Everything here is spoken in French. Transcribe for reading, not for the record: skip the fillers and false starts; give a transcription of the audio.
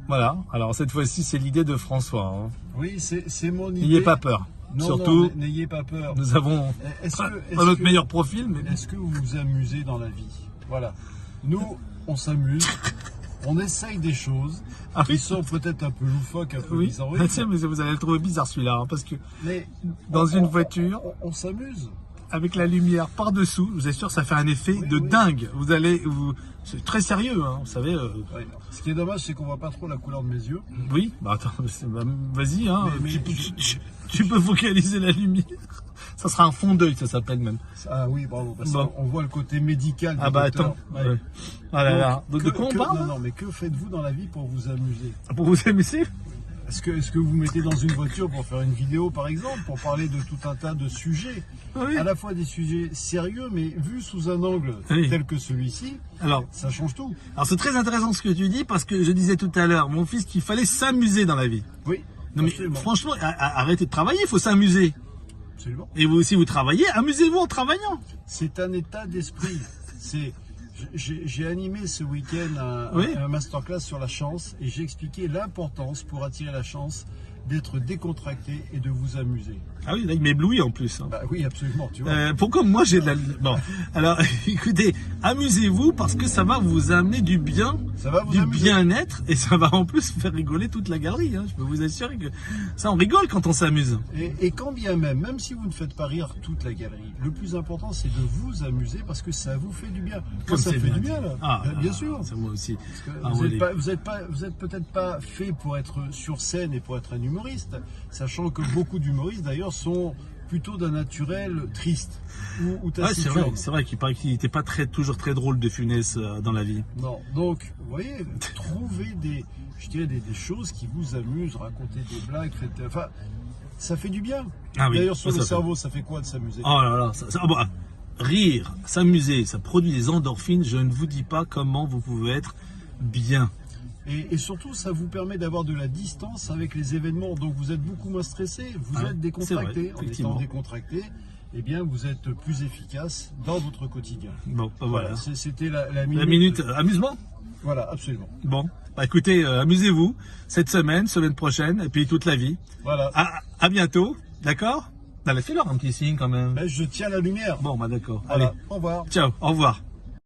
Voilà, alors cette fois-ci c'est l'idée de François. Hein. Oui, c'est mon idée. N'ayez pas peur. Non, Surtout, non, n'ayez pas peur. nous avons pas notre meilleur profil. Mais... Est-ce que vous vous amusez dans la vie? Voilà. Nous, on s'amuse. On essaye des choses qui sont peut-être un peu loufoques, un peu bizarres. Oui, tiens, mais vous allez le trouver bizarre celui-là, hein, parce que mais dans une voiture, on s'amuse. Avec la lumière par-dessous, je vous assure, ça fait un effet de dingue. C'est très sérieux, hein, vous savez. Oui. Ce qui est dommage, c'est qu'on voit pas trop la couleur de mes yeux. Oui, bah attends, vas-y, hein, tu peux focaliser la lumière. Ça sera un fond d'œil, ça s'appelle même. Ah oui, bravo. Parce bon. On voit le côté médical. Ah bah attends. Ouais. Ah là là. Donc, de quoi on parle? Non, mais que faites-vous dans la vie pour vous amuser? Pour vous amuser? Est-ce que vous mettez dans une voiture pour faire une vidéo, par exemple, pour parler de tout un tas de sujets, à la fois des sujets sérieux, mais vus sous un angle tel que celui-ci, alors ça change tout. Alors c'est très intéressant ce que tu dis, parce que je disais tout à l'heure, mon fils, qu'il fallait s'amuser dans la vie. Oui. Non mais franchement, arrêtez de travailler, il faut s'amuser. Absolument. Et vous aussi, vous travaillez, amusez-vous en travaillant. C'est un état d'esprit. J'ai animé ce week-end un masterclass sur la chance et j'ai expliqué l'importance pour attirer la chance d'être décontracté et de vous amuser. Ah oui, là il m'éblouit en plus. Hein. Bah oui, absolument. Tu vois. Pourquoi moi j'ai de la... Bon, alors écoutez, amusez-vous parce que ça va vous amener du bien, du bien-être et ça va en plus faire rigoler toute la galerie. Hein. Je peux vous assurer que ça on rigole quand on s'amuse. Et quand bien même si vous ne faites pas rire toute la galerie, le plus important c'est de vous amuser parce que ça vous fait du bien. Comme ça fait du bien là. Bien sûr. C'est moi aussi. Vous êtes peut-être pas fait pour être sur scène et pour être un humoriste, sachant que beaucoup d'humoristes d'ailleurs sont plutôt d'un naturel triste ou taciturne. C'est vrai qu'il paraît qu'il n'était pas toujours très drôle de Funès dans la vie. Non, donc vous voyez, trouvez des choses qui vous amusent, raconter des blagues, enfin ça fait du bien. D'ailleurs sur le cerveau, ça fait quoi de s'amuser? Oh là là, rire, s'amuser, ça produit des endorphines. Je ne vous dis pas comment vous pouvez être bien. Et surtout, ça vous permet d'avoir de la distance avec les événements. Donc, vous êtes beaucoup moins stressé, vous êtes décontracté. Vrai, en étant décontracté, eh bien, vous êtes plus efficace dans votre quotidien. Bon, voilà. C'était la minute amusement. Voilà, absolument. Bon, bah écoutez, amusez-vous cette semaine prochaine, et puis toute la vie. Voilà. À bientôt, d'accord? Fais-leur un petit signe quand même. Ben, je tiens la lumière. Bon, bah d'accord. Voilà. Allez. Au revoir. Ciao, au revoir.